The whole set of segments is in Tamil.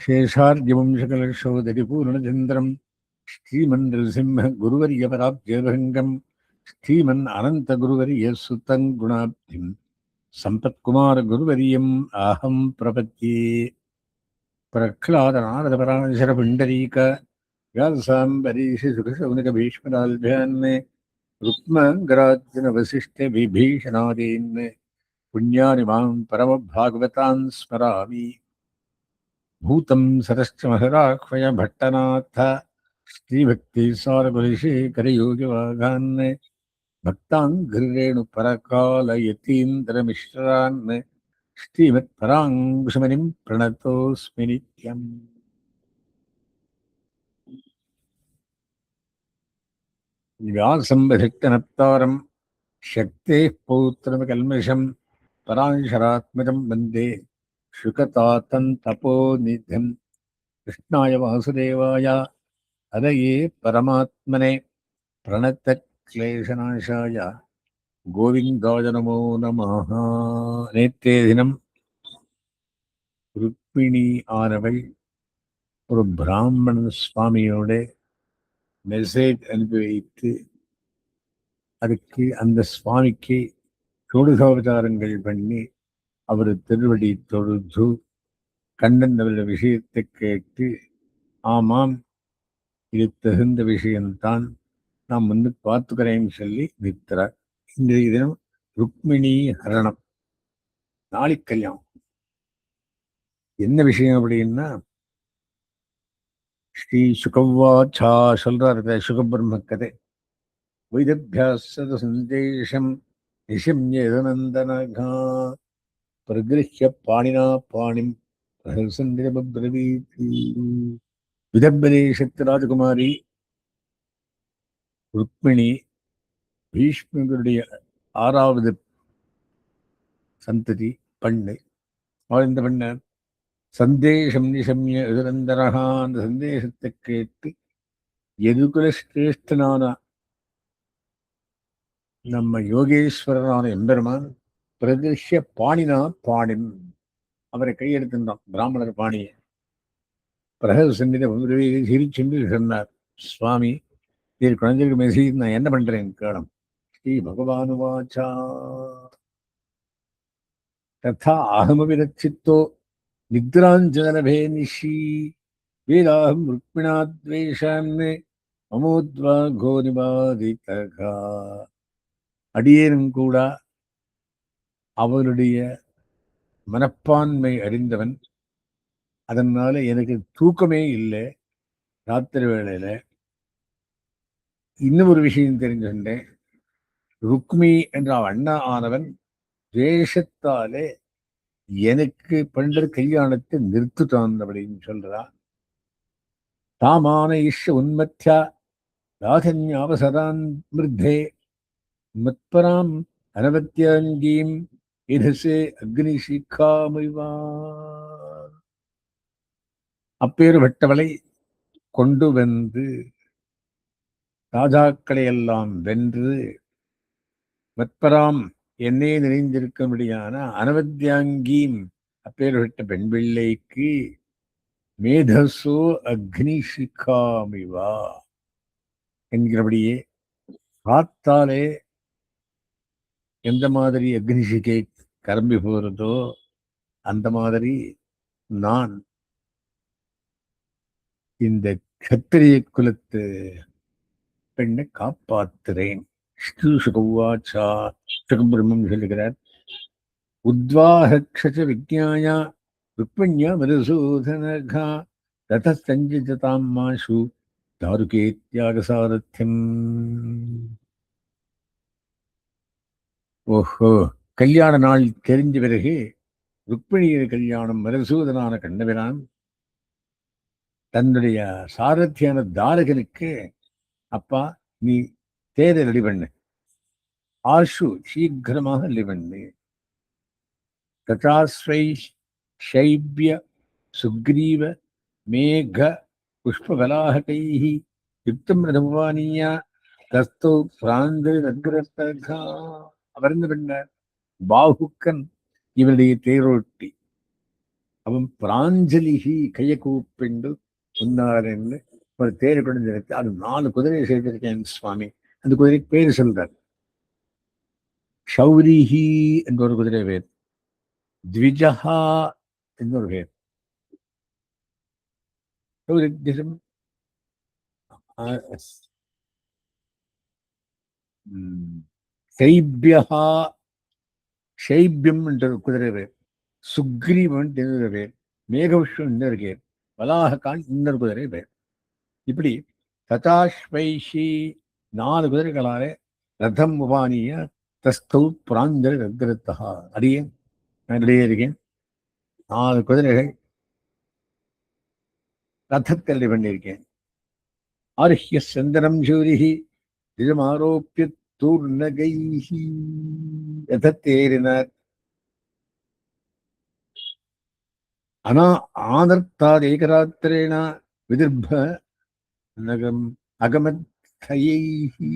शेषार्यवंशकलशोदरिपूर्णचन्द्रं श्रीमन्नृसिंहगुरुवर्यपराब्जभङ्गं श्रीमन् अनन्तगुरुवर्यसुतं गुणाब्धिं सम्पत्कुमारगुरुवर्यम् आहं प्रपद्ये। प्रह्लादनारदपराशरपुण्डरीक व्यासाम्बरीषसुखशौनकभीष्मराल्भ्यान् रुक्मङ्गरार्जुनवसिष्ठविभीषणादीन् पुण्यानि मां परमभागवतान् स्मरामि। भूतं सरश्च महदाह्वय भट्टनाथ श्रीभक्तिसारकुलशेखरयोगिवाघान् भक्ताङ्घ्रिरेणुपरकालयतीन्द्रमिश्रान् श्रीमत्पराङ्कुशमुनिं प्रणतोऽस्मि नित्यम्। व्यासं शक्तेः पौत्रमकल्मषं पराशरात्मजं वन्दे शुकतातं तपोनिधिं कृष्णाय वासुदेवाय हरये परमात्मने प्रणतक्लेशनाशाय गोविन्दाय नमो नमः। நேற்றைய தினம் ருக்மிணி ஆனவள் ஒரு பிராமண சுவாமியோட மெசேஜ் அனுப்பி வைத்து அதுக்கு அந்த சுவாமிக்கு சோடுசோபச்சாரங்கள் பண்ணி அவர் திருவடி தொழுது கண்ணன் அவருடைய விஷயத்தை கேட்டு ஆமாம் இது தகுந்த விஷயம்தான் நான் வந்து பார்த்துக்கிறேன்னு சொல்லி நிற்கிறார். இன்றைய தினம் ருக்மிணி ஹரணம், நாளை கல்யாணம். என்ன விஷயம் அப்படின்னா, ஸ்ரீ சுகவாச்சா சொல்றாரு சுகபிரம்ம கதை. வைதபியாசத சந்தேஷம் நிஷம்யதனந்தனகா பிரகிருஹ்ய பாணினா பாணிம் பிரஹசந்திரபப்ரவீதி. விதர்பதேசத்து ராஜகுமாரி ருக்மிணி பீஷ்மருடைய 6வது சந்ததி பெண்ணு. அவள் இந்த பெண்ண சந்தேஷம் நிஷம்ய எதிரந்தரகா, அந்த சந்தேசத்தை கேட்டு எதுகுல சிரேஷ்டனான நம்ம யோகேஸ்வரனான எம்பெருமான் பிரதிஷ்ய பாணினா பாணிம், அவரை கையெடுத்திருந்தான் பிராமணர் பாணியை. பிரகசந்திர சிரிச்சென்று சொன்னார், சுவாமி இது குழந்தைகளுக்கு மெசேஜ் நான் என்ன பண்றேன் கேளும். ஸ்ரீ பகவானுவாச்சா ததா அகமபி ரட்சித்தோ நித்ராஞ்சனபே நிஷி வேதாஹம் ருக்மிணாத்வேஷான்னு மமோத்வா கோனிபாதிதகா. அடியேனும் கூட அவளுடைய மனப்பான்மை அறிந்தவன், அதனால எனக்கு தூக்கமே இல்லை ராத்திரி வேளையில. இன்னும் ஒரு விஷயம் தெரிஞ்சுட்டேன், ருக்மி என்ற அண்ணா ஆனவன் தேசத்தாலே எனக்கு பண்ற கல்யாணத்தை நிறுத்துட்டான் அப்படின்னு சொல்றான். தாமான இஷ உன்மத்யா ராதன்யாவசரான் மிருத்தே மத்பராம் அனவத்தியாங்கீம் இதசே அக்னிஷிகாமிவா. அப்பேறுபட்டவளை கொண்டு வந்து ராஜாக்களை எல்லாம் வென்று மத்பராம் என்னே நிறைந்திருக்கும்படியான அனவத்தியாங்கீம் அப்பேறுபட்ட பெண் பிள்ளைக்கு மேதசோ அக்னிஷிகாமிவா என்கிறபடியே காத்தாலே எந்த மாதிரி அக்னிஷிகை கரம்பி போகிறதோ அந்த மாதிரி நான் இந்த கத்திரிய குலத்து பெண்ணை காப்பாத்துறேன். சுகவாச்சா சுகபிரம்மம் சொல்லுகிறார். உத்வாஹக்ஷ விஜ்ஞாயா ருக்மண்யா மதுசூதனகா தத சஞ்சிததாம் மாஷு தாருகே தியாகசாரத்தியம். ஓஹோ, கல்யாண நாள் தெரிஞ்ச பிறகு ருக்மிணியின் கல்யாணம் மதுசூதனான கண்ணபிரான் தன்னுடைய சாரத்தியான தாரகனுக்கு, அப்பா நீ தேரை ரெடி பண்ணு, ஆஷு சீக்கிரமாக ரெடி பண்ணு. ததாஸ்வை சைபிய சுக்ரீவ மேக புஷ்பவலாஹகைஹி யுக்தம் ரதபவானியா தஸ்தோ பிராந்து நக்ரதகா. அவர் என்ன பண்ணார், பாகுக்கன் இவருடைய தேரோட்டி அவன் பிராஞ்சலிகி கையை கூப்பிண்டு முன்னாரன்னு ஒரு தேரை கொண்டு நிறுத்தி அது 4 குதிரையை சேர்த்திருக்கேன் சுவாமி. அந்த குதிரைக்கு பேரு சொல்றார். ஷௌரிஹி என்ற ஒரு குதிரை பேர், த்விஜஹா എന്നൊരു പേര്. ശൈബ്യഹ, ஷைபியம் என்ற குதிரை பேர், சுக்ரீவன் இன்னொரு பேர், மேகவிஷ்ணு இன்னொரு பேர், வலாககான் இன்னொரு குதிரை பேர். இப்படி ததாஸ்வைஷி 4 குதிரைகளாலே ரதம் உபானிய தஸ்தௌ பிராஞ்சல் ரத்ரத்தா. அடியேன் நான் இடையே இருக்கேன். 4 குதிரைகள் ரதத்தில் பண்ணியிருக்கேன். ஆர்ஹிய சந்தனம் சூரிகி திஜமாரோப்பிய தூர்ணகைஹி ரதத்தேறினார். ஆனா ஆதர்த்தாத் ஏகராத்திரேன விதிர்ப நகம் அகமத்யைஹி.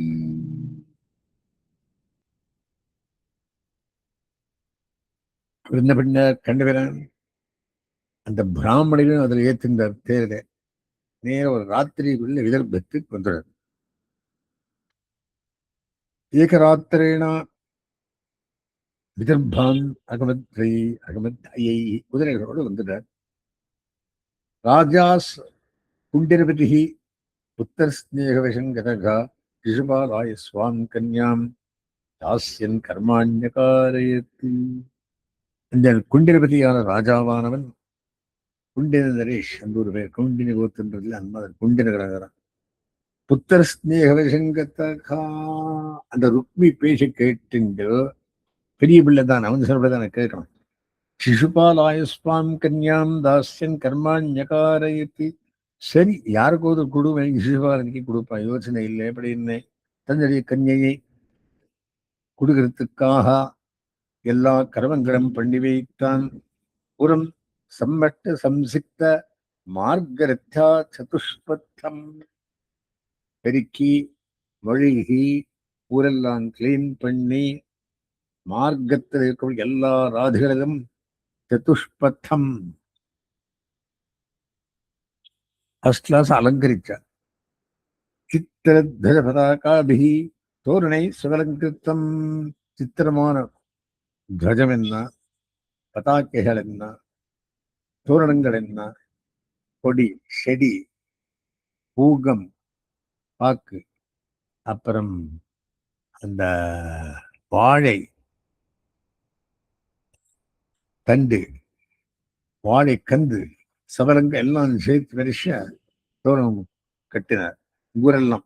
என்ன பண்ண கண்டுவரான், அந்த பிராமணர்களும் அதில் ஏற்றிருந்தார் தேர்தலை. நேர ஒரு ராத்திரிக்குள்ள விதர்ப்பத்துக்கு வந்துடுறார். ஏகராத்திரேன விதர்பான் அகமத்யை குதிரைகளோடு வந்துட்டார். ராஜாஸ் குண்டிரபதி புத்தர் ஸ்நேகவசங்கதகா சிசுபாலாய ஸ்வாம் கன்யாம் தாஸ்யன் கர்மாண்யகாரயத்து. இந்த குண்டிரபதியான ராஜாவானவன் குண்டின நரேஷ் அந்த ஒரு பேர், குண்டின கோத்துன்றதுல அன்மதன் குண்டின கிரகரான். புத்தர் ஸ்நேகவசங்கதகா அந்த ருக்மி பேச கேட்டு பெரிய பிள்ளை தான், அவன் சொல்றதான கேட்கணும். சிசுபாலாயஸ்வாம் கன்யாம் தாஸ்யன் கர்மாண்யகாரயத்து. சரி, யாருக்கு ஒரு குடும்பம் சிசுபாலனுக்கு கொடுப்பான், யோசனை இல்லை. எப்படின்னு தன்னுடைய கன்யையை கொடுக்கறதுக்காக எல்லா கர்மங்களும் பண்ணி வைத்தான். புறம் சம்மட்ட சம்சிக்த மார்கரத்யா சதுஷ்பத்தம் பெருக்கி மொழிகி ஊரெல்லாம் கிளீன் பண்ணி மார்க்கத்தில் இருக்கக்கூடிய எல்லா ராதிகளிலும் சதுஷ்பத்தம் ஃபர்ஸ்ட் கிளாஸ் அலங்கரிச்சார். சித்திரத்வஜ பதாகாபிஹி தோரணை சுகலங்கிருத்தம். சித்திரமான துவஜம் என்ன, பதாக்கைகள் என்ன, தோரணங்கள் என்ன, கொடி செடி பூகம் பாக்கு, அப்புறம் அந்த வாழை தண்டு, வாழை கந்து, சவரங்க எல்லாம் சேர்த்து வரிச தோரணம் கட்டினார். ஊரெல்லாம்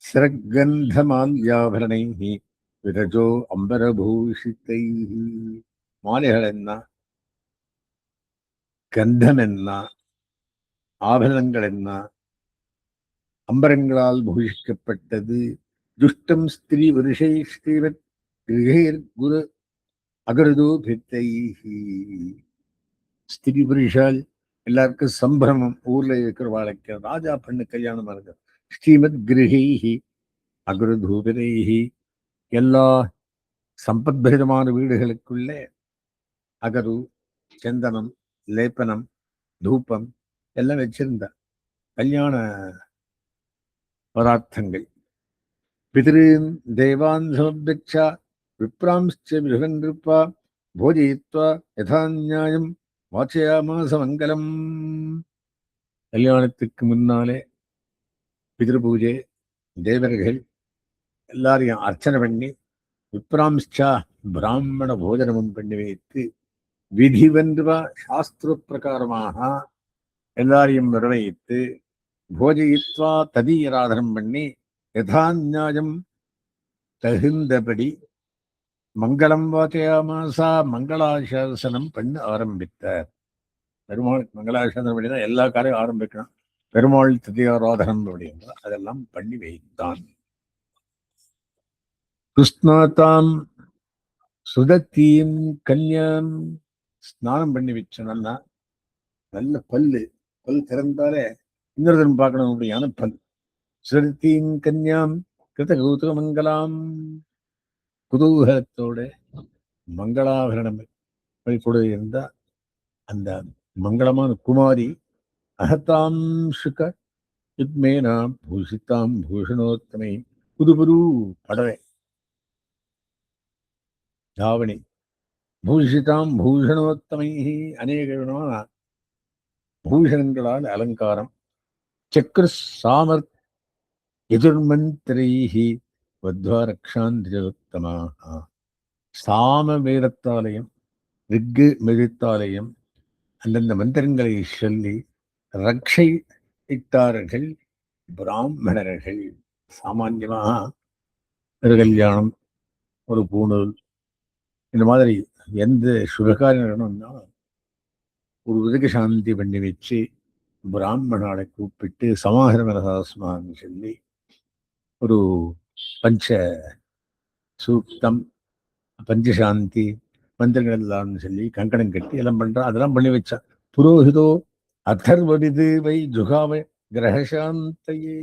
சிரகந்தமால்யாபரணை விரஜோ அம்பரபூஷித்தை. மாலைகள் என்ன, கந்தம் என்ன, ஆபரணங்கள் என்ன, அம்பரங்களால் பூஷிக்கப்பட்டது. துஷ்டம் ஸ்திரீ வருஷை ஸ்ரீவத் கிரகேர் குரு அகருதோ பித்தை. ஸ்திரீ புருஷால் எல்லாருக்கும் சம்பிரமம். ஊர்ல இருக்கிற வாழ்க்கை ராஜா பெண்ணு கல்யாணமா இருக்கு. ஸ்ரீமத் கிரகைஹி அகருதூபிரைஹி எல்லா சம்பத்பரிதமான வீடுகளுக்குள்ளே அகரு, சந்தனம், லேப்பனம், தூப்பம் எல்லாம் வச்சிருந்த கல்யாண பதார்த்தங்கள். பிதிருன் தேவான் சமபிக்ஷா விப்ராம்ஸ்ச விருகன்றிருப்பா போஜயித்வா யதா நியாயம் வாச்சயாமாச மங்கலம். கல்யாணத்துக்கு முன்னாலே பிதிருபூஜை, தேவர்கள் எல்லாரையும் அர்ச்சனை பண்ணி விப்ராம்ஸ்சா பிராமண போஜனமும் பண்ணி வைத்து விதிவென்றுவா சாஸ்திர பிரகாரமாக எல்லாரையும் நிர்வகித்து போஜயித்வா ததீராதனம் பண்ணி யதா நியாயம் தகுந்தபடி மங்களம் வாச்சயாமாசா மங்களாசாசனம் பண்ண ஆரம்பித்தார். பெருமாள் மங்களாசாசனம் பண்ணிதான் எல்லா காரையும் ஆரம்பிக்கணும். பெருமாள் ததியாராதனம் அப்படின்னா அதெல்லாம் பண்ணி வைத்தான். கிருஷ்ணாத்தாம் சுதத்தீம் கன்யாம் ஸ்நானம் பண்ணி வச்ச நல்லா நல்ல பல்லு திறந்தாலே இன்னொருத்தன் பார்க்கணும் அப்படியான பல். சுதத்தீம் கன்யாம் கிருத கௌதுக மங்களாம் குதூகலத்தோட மங்களாபரணம் கூட இருந்தா அந்த மங்களமான குமாரி அகத்தாம் சுக யுத்மேனா பூஷித்தாம் பூஷணோத்தமை, புது புது படவை தாவணி, பூஷிதாம் பூஷணோத்தமை, அநேக விதமான பூஷணங்களால் அலங்காரம், சக்கர சாமர் எதிர்மந்திரைஹி வத்வா ரக்ஷாந்திரோத்தமாக, சாம வேதத்தாலயம் ரிக்கு மெழுத்தாலயம் அந்தந்த மந்திரங்களை சொல்லி ரக்ஷை இட்டார்கள் பிராமணர்கள். சாமான்யமாக ஒரு கல்யாணம், ஒரு பூணூல், இந்த மாதிரி எந்த சுபகாரியம் நடனம்னா ஒரு உதக சாந்தி பண்ணி வச்சு பிராமணாலை கூப்பிட்டு சமாஹரமரசாஸ்மான்னு சொல்லி ஒரு பஞ்ச சூக்தம், பஞ்சசாந்தி மந்திரங்கள் எல்லாம்னு சொல்லி கங்கணம் கட்டி எல்லாம் பண்றான். அதெல்லாம் பண்ணி வச்சான். புரோஹிதோ அதர்வவிது வை ஜுகாவை கிரகசாந்தையே,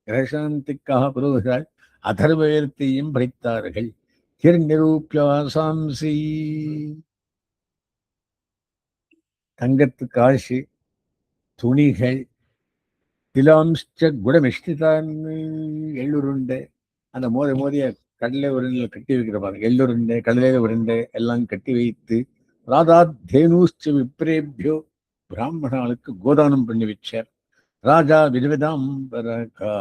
கிரகசாந்திக்காக புரோகிதால் அதர்வயத்தையும் படித்தார்கள். ஹிரண்யரூப்யாசாம்சி, தங்கத்து காசு, துணிகள், திலாம்ஸ்ச குடமிஷ்டிதான், எள்ளுருண்டை, அந்த மோதிய கடலை உருண்டை கட்டி வைக்கிற பாருங்க, எள்ளுருண்டை கடலையில உருண்டை எல்லாம் கட்டி வைத்து ராதா தேனூஸ்ச விப்ரேபியோ, பிராமணர்களுக்கு கோதானம் பண்ணி வச்சார். ராஜா விதவிதாம்பரகா,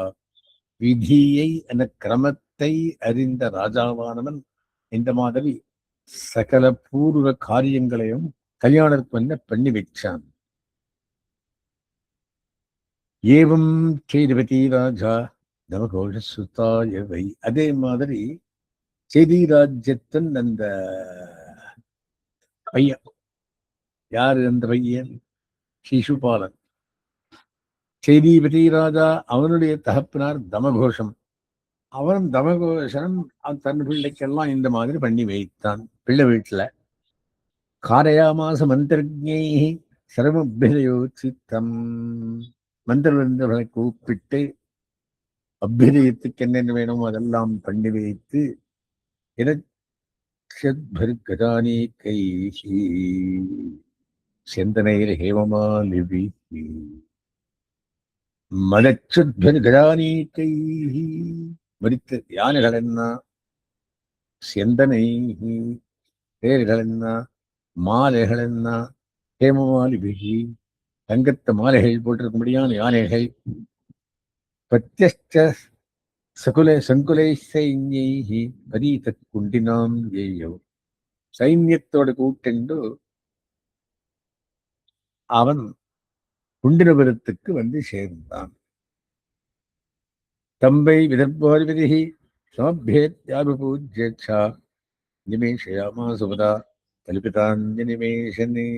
விதியை அந்த கிரமத்தை அறிந்த ராஜாவானவன் இந்த மாதிரி சகல பூர்வ காரியங்களையும் கல்யாணத்துக்கு பண்ணி வச்சான். ஏவம் சேதுபதி ராஜா தமகோஷ சுத்தாயவை, அதே மாதிரி சேதி ராஜ்யத்தின் அந்த பையன், யாரு அந்த பையன்? சிசுபாலன். சேதிபதி ராஜா அவனுடைய தகப்பினார் தமகோஷம். அவன் தமகோஷன் தன் பிள்ளைக்கெல்லாம் இந்த மாதிரி பண்ணி வைத்தான். பிள்ளை வீட்டுல காரையாமாச மந்திரஜை சர்வபிரயோசித்தம், மந்திரவர்களை கூப்பிட்டு அபிரயத்துக்கு என்னென்ன வேணுமோ அதெல்லாம் பண்ணி வைத்து கதானி கை செந்தனையில் ஹேமமாலிபி மதச்சுத்பர்கதானி கை, மடித்த யானைகளென்ன, செந்தனை தேர்களென்ன, மாலைகளென்ன, ஹேமமாலிபிகி தங்கத்த மாலைகள் போட்டிருக்கும்படியான யானைகள், பிரத்யஷ்ட சகுலை சங்குலை சைன்யை பரீத குண்டினாம் ஏயோ, சைன்யத்தோட கூட்டெண்டு அவன் குண்டினபுரத்துக்கு வந்து சேர்ந்தான். தம்பை விதர்பாதிபதி சமபேத்யாபிபூஜ்யச்சா நிமேஷயாமா சுபதா கல்பிதாஞ்சனிமேஷனே.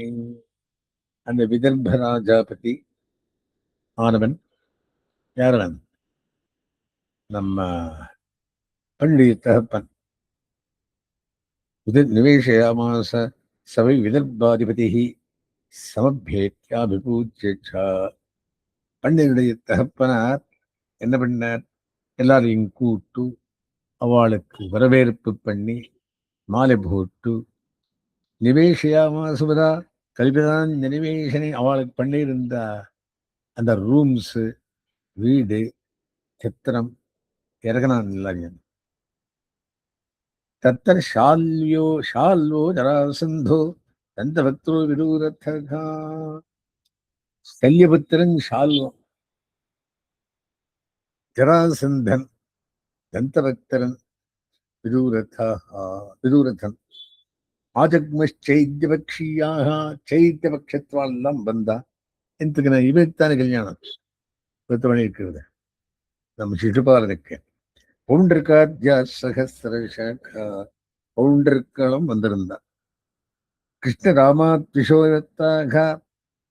அந்த விதர்ப ராஜாபதி ஆனவன் யாரவன்? நம்ம பண்டிய தகப்பன். நிவேஷயாமாச சவை விதர்பாதிபதி சமபேத்யாபிபூஜ்யச்சா, பண்டியனுடைய தகப்பனார் என்ன பண்ணார்? எல்லாரையும் கூட்டு அவளுக்கு வரவேற்பு பண்ணி மாலை போட்டு நிவேஷயாமாசுபதா கல்பிதான் நிவேஷனை, அவளுக்கு பண்ணியிருந்த அந்த ரூம்ஸ், வீடு, சித்திரம் இறங்கினான் எல்லாரையும். தத்தர் ஷால்வோ ஜராசந்தோ தந்த பக்தோ விதூரத்தகா, சல்யபுத்திரன் ஷால்வம், ஜராசந்தன் தந்தபக்தரன் விதூரதன், ஆஜக்மச்சைத்தியபக்ஷியாக, சைத்தியபக்ஷத்வாலாம் வந்தா. எனக்கு நான் இவத்தான கல்யாணம் பத்து மணி இருக்கிறது நம்ம சிசுபாலனுக்கு. பவுண்டர்காத்யா சகசிரசாகா, பவுண்டர்களும் வந்திருந்தான். கிருஷ்ண ராமாத்விஷோயத்தாக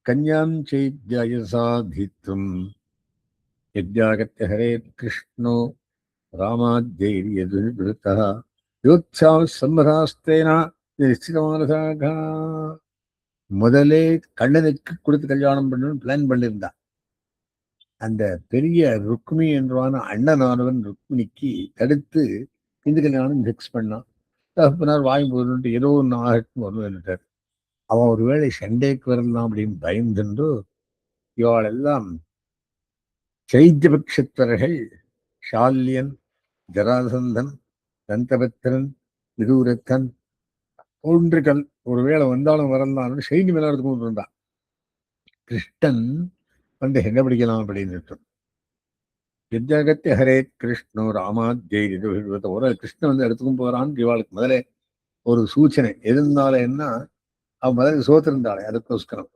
கன்யாம் சைத்யாய சாதித்தும் யஜ்ஞாகத்ய ஹரே கிருஷ்ணோ ராமாத்யைர்யதுவிருத்தः யோத்சாவ சம்மதாஸ்தேனா நிச்சிதமானதாக. முதலே கண்ணனுக்கு கொடுத்து கல்யாணம் பண்ணணும்னு பிளான் பண்ணியிருந்தான். அந்த பெரிய ருக்மி என்றான அண்ணனானவன் ருக்மிணிக்கு தடுத்து இந்த கல்யாணம் ஃபிக்ஸ் பண்ணான். தகப்பனார் வாங்கி போட்டு ஏதோ ஒன்று ஆகட்டும் வருவார். அவன் ஒருவேளை சண்டைக்கு வரலாம் அப்படின்னு பயந்துண்டு இவாளெல்லாம் சைத்தியபக்ஷத்தர்கள் ஷால்யன், ஜராசந்தன், தந்தபத்திரன், விதூரத்தன் போன்றுகள் ஒருவேளை வந்தாலும் வரலாம்னு செய்தி விளையாடுறது கொண்டு இருந்தான். கிருஷ்ணன் வந்து என்ன பிடிக்கலாம் அப்படின்னு வித்யாகத்திய ஹரே கிருஷ்ணோ ராமாத்யை ஒரு கிருஷ்ணன் வந்து எடுத்துக்கும் போறான்னு இவாளுக்கு முதலே ஒரு சூச்சனை இருந்தாலேன்னா அவன் முதல்ல சோத்திருந்தாளே அதுக்கோஸ்கரம்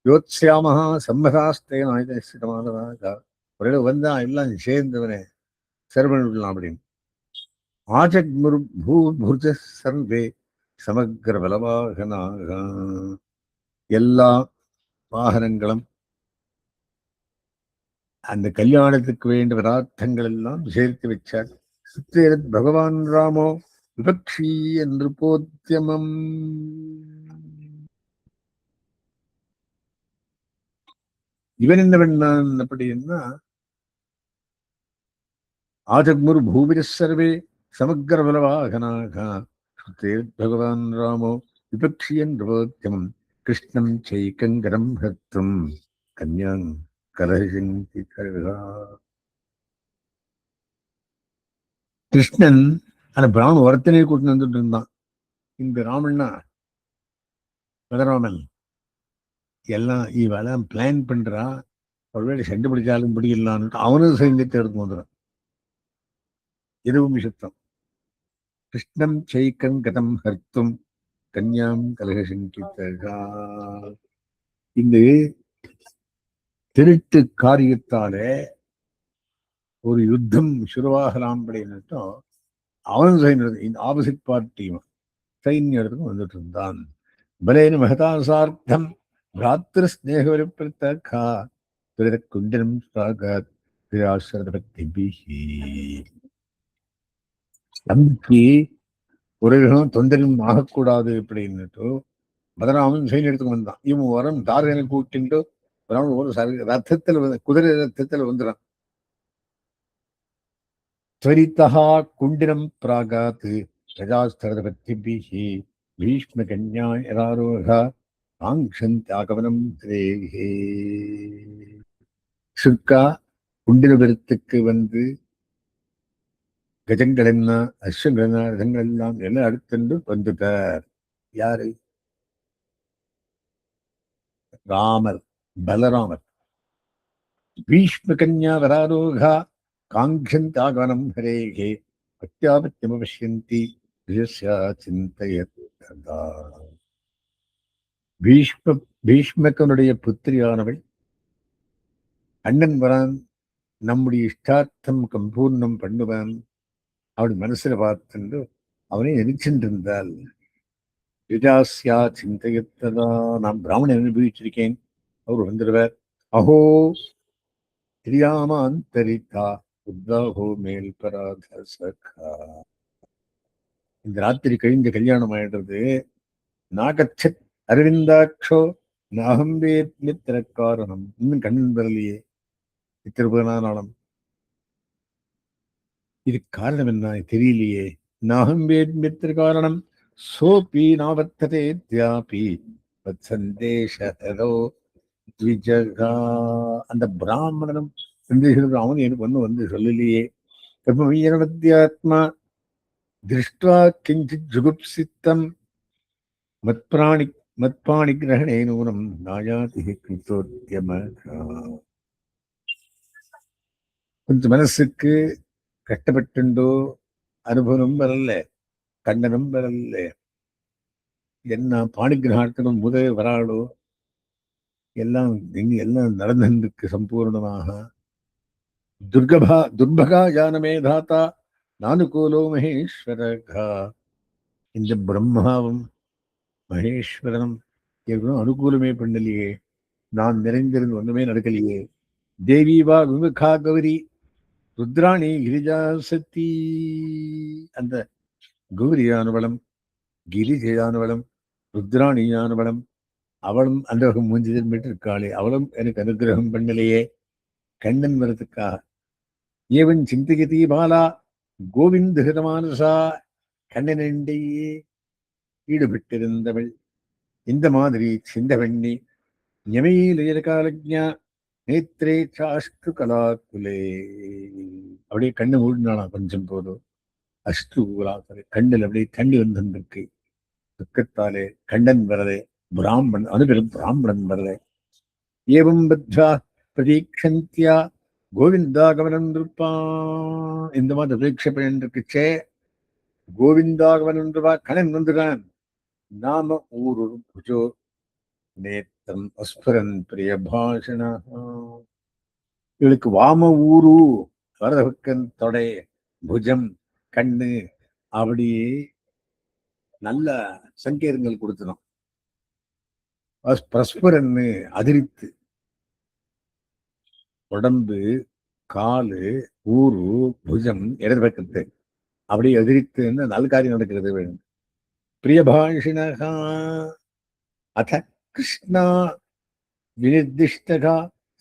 யோத்ஸ்யாமஹா சம்மதாஸ்தேன ஆயுதமானதாக ஒரே வந்தா எல்லாம் சேர்ந்தவனே சரவண விடலாம் அப்படின்னு ஆஜக்முர் பூர்ஜ சர்வே சமக்கிர பலவாகனாக எல்லா வாகனங்களும் அந்த கல்யாணத்துக்கு வேண்டிய பதார்த்தங்கள் எல்லாம் சேர்த்து வச்சார். சுத்தேரத் பகவான் ராமோ விபக்ஷி என்று போத்தியமம். இவன் என்ன பண்ணான் அப்படின்னா ஆஜக்முர் பூபிர சர்வே சமக்கிர பலவாகனாக சுத்தேரத் பகவான் ராமோ விபக்ஷி என்று போத்தியமம் கிருஷ்ணம் சைக்கங்கரம் ஹர்த்தும் கன்யாங் கலஹி கருகா. கிருஷ்ணன் அந்த பிராமணன் ஒருத்தனை கூட்டு வந்துட்டு இருந்தான். இந்த ராமன்னா பலராமன் எல்லாம் இவெல்லாம் பிளான் பண்றா, ஒருவேளை சண்டை பிடிச்சாலும் பிடிக்கலான்னு அவனும் சைன்யத்தை எடுத்து வந்துடும். எதுவும் சுத்தம் கிருஷ்ணம் சைக்கம் கதம் ஹர்த்தும் கன்யாம் கலகசங்கிதா. இந்த திருட்டு காரியத்தாலே ஒரு யுத்தம் சுருவாகலாம் அப்படின்னுட்டும் அவன் சைன்யம் ஆப்போசிட் பார்ட்டியும் சைன்யத்துக்கும் வந்துட்டு இருந்தான். பலேன மகதாசார்த்தம் பிராத்திர ஸ்நேகவரிப்பிரத்தகா குண்டனம் சாகாத் பிராசரபக்திபிஹி. தம்பிக்கு ஒரு விதம் தொந்தரவும் ஆகக்கூடாது அப்படின்னுட்டு பலராமன் சைன்யத்துக்கு வந்தான். இவன் வரம் தாரகனை கூட்டிட்டு ஒரு ரத்தத்துல குதிரை ரத்தத்துல வந்துடான். त्वरितः कुण्डिनं प्रागात् प्रजास्तरपत्तिभिः भीष्मकन्या यदारोह काङ्क्षन्त्यागमनं हरेः. சுக்கா குண்டினபுரத்துக்கு வந்து கஜங்கள் என்ன அஸ்வங்கள் என்ன ரதங்கள் எல்லாம் எல்லாம் அடுத்துண்டு வந்துட்டார். யாரு? ராமர், பலராமர். பீஷ்மகன்யா வராரோகா காங்க்ஷந்தாகவனம் ஹரேகே அத்தியாபத்தியமபஷ்யந்தி சிந்தயதா. பீஷ்மகனுடைய புத்திரியானவள் அண்ணன் வரான், நம்முடைய இஷ்டார்த்தம் சம்பூர்ணம் பண்ணுவான் அவள் மனசுல பார்த்துண்டு அவனை நினைச்சுட்டு இருந்தால் யுஜாஸ்யா சிந்தயத்ததா. நான் பிராமணன் அனுபவிச்சிருக்கேன், அவர் வந்துடுவார். அஹோ திரியாமாந்தரிதா உத்தாஹோ மேல் பராத சகா. இந்த ராத்திரி கழிந்த கல்யாணம் ஆயிடுறது. நாகச்சத் அரவிந்தாட்சோ நாகம்பேத்மித்திர காரணம். இன்னும் கண்ணன் வரலையே, இத்திருப்பதனாலும் இதுக்கு காரணம் என்ன தெரியலையே. நாகம்பேத்மித்திர காரணம் சோபி நாவர்த்ததே தியாபி சந்தேஷோ த்விஜகா. அந்த பிராமணனும் அவன் எனக்கு வந்து சொல்லலையே. கர்மவீரவத்யாத்மா திருஷ்டுவா கிஞ்சித் ஜுகுப்சித்தம் மத்பாணி கிரகணே நூனம் நாயாதி கிருத்தோத்யம. கொஞ்சம் மனசுக்கு கஷ்டப்பட்டுண்டோ அனுபவம் வரல, கண்ணனும் வரல. என்ன பாணிகிரகணம் முதல் வராளோ எல்லாம் எல்லாம் நடந்திருக்கு சம்பூர்ணமாக. துர்பகா ஜானமே தாத்தா நானுகூலோ மகேஸ்வரகா. இந்த பிரம்மாவும் மகேஸ்வரனும் எவ்வளவு அனுகூலமே பண்ணலையே, நான் நிறைந்திருந்து ஒண்ணுமே நடக்கலையே. தேவி வா விமுகா கௌரி ருத்ராணி கிரிஜா சக்தி. அந்த கௌரியானவளம், கிரிஜயானவளம், ருத்ராணியானவளம் அவளும் அந்த மூஞ்சி திரும்பிட்டு இருக்காளே, அவளும் எனக்கு அனுகிரகம் பண்ணலையே கண்ணன் வரத்துக்காக. ஏவன் சிந்தகதி பாலா கோவிந்த ஹிதமானசா. கண்ணனிடையே ஈடுபட்டிருந்தவள் இந்த மாதிரி சிந்தவண்ணி ஞமையிலேகாலஜா நேத்திரே சாஷ்டு கலாக்குலே. அப்படியே கண்ணு மூடினானா கொஞ்சம் போதும். அஷ்டு கலாக்குலே கண்ணில் அப்படியே கண்ணு வந்திருக்கு. துக்கத்தாலே கண்ணன் வரதே, பிராமணன் அனுபெரும் பிராமணன் வரதே. ஏவம் பத்வா பிரதீக்ஷந்தியா கோவிந்தாகவனம் இருப்பான். இந்த மாதிரி பிரதீட்சை பண்ணிருக்குச்சே, கோவிந்தாகவனம் கணன் வந்துடான். நாம ஊரு புஜோ நேத்தம் அஸ்பரன் பிரிய பாஷணா. இவளுக்கு வாம ஊரு வரதபக்கன் தொடை புஜம் கண்ணு அப்படியே நல்ல சங்கேதங்கள் கொடுத்தனும். பரஸ்பரன்னு அதிரித்து உடம்பு காலு ஊரு புஜம் இடது பக்கத்து அப்படி அதிரித்து நல்ல காரியம் நடக்கிறது வேணும். பிரியபாஷிணகா அத கிருஷ்ணா வினிர்திஷ்டகா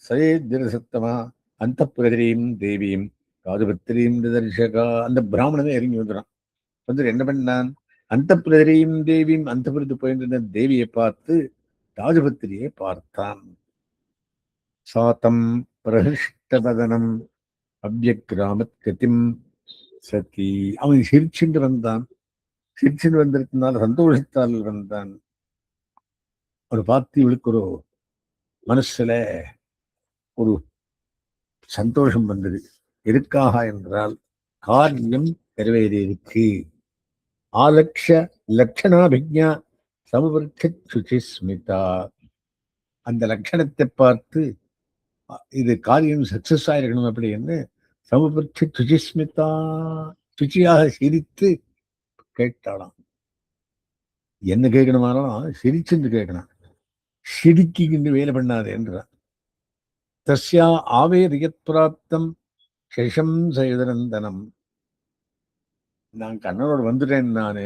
சயேத்ரசத்தமா அந்த பிரதிரீம் தேவியும் காதுபத்திரியும் தரிசகா. அந்த பிராமணனே இறங்கி வந்துடான். வந்து என்ன பண்ணான், அந்த பிரதிரீம் தேவியும் அந்த புரிந்து போயிருந்த தேவியை பார்த்து ராஜபத்திரியை பார்த்தான். சாத்தம் பிரகிருஷ்டபதனம் அவ்யக்ராமத் கதிம் சதி. அவன் சிரிச்சுண்டு வந்தான். சிரிச்சுண்டு வந்திருக்கனால சந்தோஷத்தால் வந்தான். ஒரு பார்த்து இவளுக்கு ஒரு மனசுல ஒரு சந்தோஷம் வந்தது. எதுக்காக என்றால் காரியம் நிறைவேறியிருக்கு. ஆலட்ச லட்சணாபிஜா சமவர்க்க சுச்சிஸ்மிதா. அந்த லட்சணத்தை பார்த்து இது காரியம் சக்சஸ் ஆயிருக்கணும் அப்படின்னு சமபட்ச சுச்சிஸ்மிதா சுச்சியாக சிரித்து கேட்டாளாம். என்ன கேட்கணுமானாலும் சிரிச்சுன்னு கேட்கணும். சிரிக்கின்னு வேலை பண்ணாது என்றான். தஸ்யா ஆவேரியத் பிராப்தம் சேஷம் சயுதனந்தனம். நான் கண்ணனோட வந்துட்டேன். நானு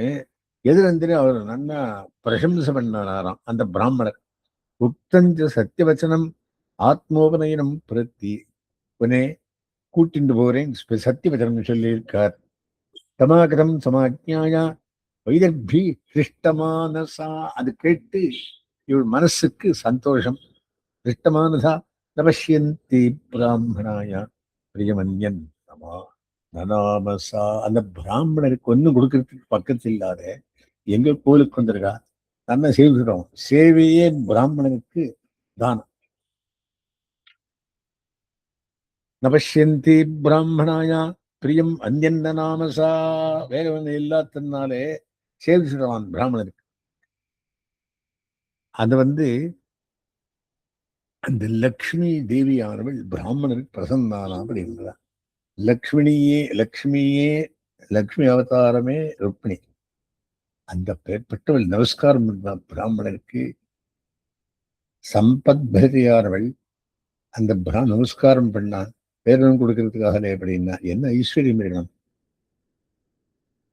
எதிரந்திரி அவர் நல்லா பிரசம்சை பண்ணாராம் அந்த பிராமணர். உக்தஞ்ச சத்தியவச்சனம் ஆத்மோபநயனம் பிரத்தி. உனே கூட்டிண்டு போறேன் சத்தியவச்சனம் சொல்லியிருக்கார். சமாகரம் சமாஜ்ஞாயா வைதர்பி ஹிருஷ்டமானசா. அது கேட்டு இவள் மனசுக்கு சந்தோஷம். ஹிருஷ்டமானசா நபஷ்யந்தி பிராமணாயா பிரியமன்யன் நமா நனாமசா. அந்த பிராமணருக்கு ஒன்னும் கொடுக்கறதுக்கு பக்கத்தில் இல்லாத எங்க கோயிலுக்கு வந்திருக்கா, தன்னை செய்துக்கிறோம். சேவையே பிராமணனுக்கு தானம். நபஷ்யந்தி பிராமணாயா பிரியம் அந்யன்ன நாமசா. வேற ஒன்று இல்லாததுனாலே சேவிச்சுடுவான் பிராமணனுக்கு. அது அந்த லக்ஷ்மி தேவியானவள் பிராமணருக்கு பிரசன்னானா அப்படின்றார். லக்ஷ்மியே லக்ஷ்மி அவதாரமே ருக்மிணி. அந்த பெயர்பட்டவள் நமஸ்காரம் பண்ணான் பிராமணருக்கு. சம்பத் பரதியானவள் அந்த நமஸ்காரம் பண்ணான். பேரன் கொடுக்கறதுக்காக அப்படின்னா என்ன ஐஸ்வர்யம் இருக்கணும்.